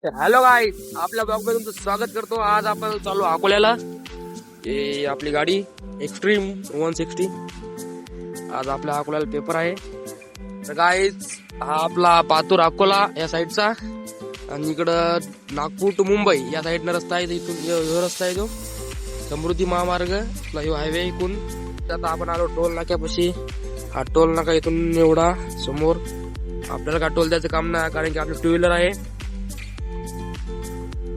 Hello guys, आपल्या blog मध्ये तुमचं स्वागत करतो। आज आपण चालू अकोल्याला। हे आपली गाडी एक्स्ट्रीम 160। आज आपल्या अकोल्याला पेपर आहे। तर गाईज, हा आपला पातूर अकोला या साईडचा, आणि इकडं नागपूर टू मुंबई या साईडनं रस्ता आहे। इथून ह्यो रस्ता आहे, जो समृद्धी महामार्ग ह्यो हायवे इकून। आता आपण आलो टोल नाक्यापाशी। हा टोल नाका इथून एवढा समोर। आपल्याला काय टोल द्यायचं काम नाही, कारण की आपलं टू व्हीलर आहे।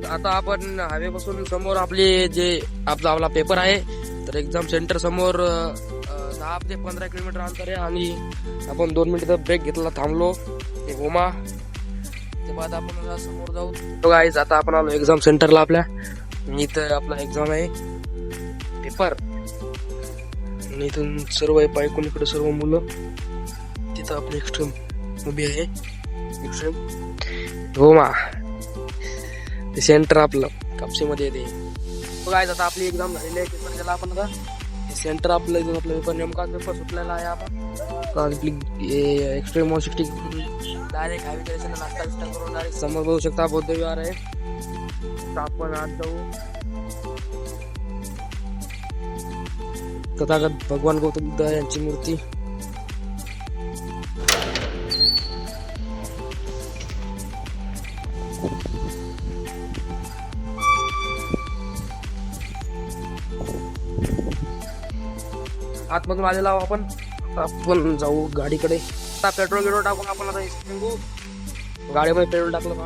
आता आपण हायवे पासून समोर आपले जे आपला पेपर आहे, तर एक्झाम सेंटर समोर 10 ते 15 किलोमीटर अंतर आहे। आणि आपण 2 मिनिटं ब्रेक घेतला, थांबलो ते होमा। ते बाद आपण समोर जाऊ। तो गाईज, आता आपण आलो एक्झाम सेंटरला आपल्या। इथं आपला एक्झाम आहे, पेपर। आणि इथून सर्व आहे, पायकून इकडे सर्व मुलं। तिथं आपली एक्स्ट्रीम उभी आहे, एक्स्ट्रीम होमा। ते सेंटर आपलं कापशीमध्ये येते। गाईज, आता आपली एक्झाम झालेली आहे, पेपर गेला आपण। आता हे सेंटर आपलं इथून आपला पेपर नेमका पेपर सुटलेला आहे। आपण आपली एक्स्ट्रीम 160 डायरेक्ट हायवे स्टेशन नाश्ता विस्टा करून डायरेक्ट समोर बघू शकता बौद्ध विहार आहे। तर आपण आज जाऊ तथागत भगवान गौतम बुद्ध यांची मूर्ती। आतमधून आलेला आपण जाऊ गाडीकडे। आता पेट्रोल गिट्रोल टाकून आपण आता निघू। गाडीमध्ये पेट्रोल टाकलं का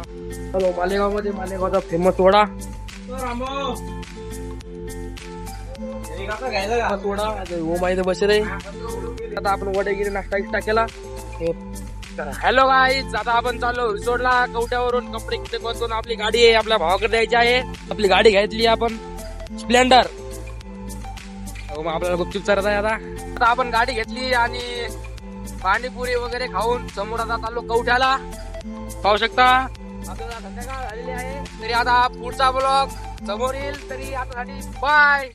हॅलो, मालेगाव मध्ये मालेगावचा फेमस वडा वडा ओमा इथे बसेल आहे। आता आपण वडेगिरी नाश्ता इष्टा केला। हॅलो गाईज, आता आपण चाललो रिसोर्टला। कवट्यावरून कपडे किती बदलून आपली गाडी आहे, आपल्या भावाकडे द्यायची आहे। आपली गाडी घेतली आपण स्प्लेंडर। आपल्याला गुपचूप चालत आहे। आता आपण गाडी घेतली आणि पाणीपुरी वगैरे खाऊन समोर आता चाललो कवठ्याला। पाहू शकता आपल्याला संध्याकाळ झालेली आहे। तरी आता पुढचा ब्लॉग समोर येईल, तरी आता बाय।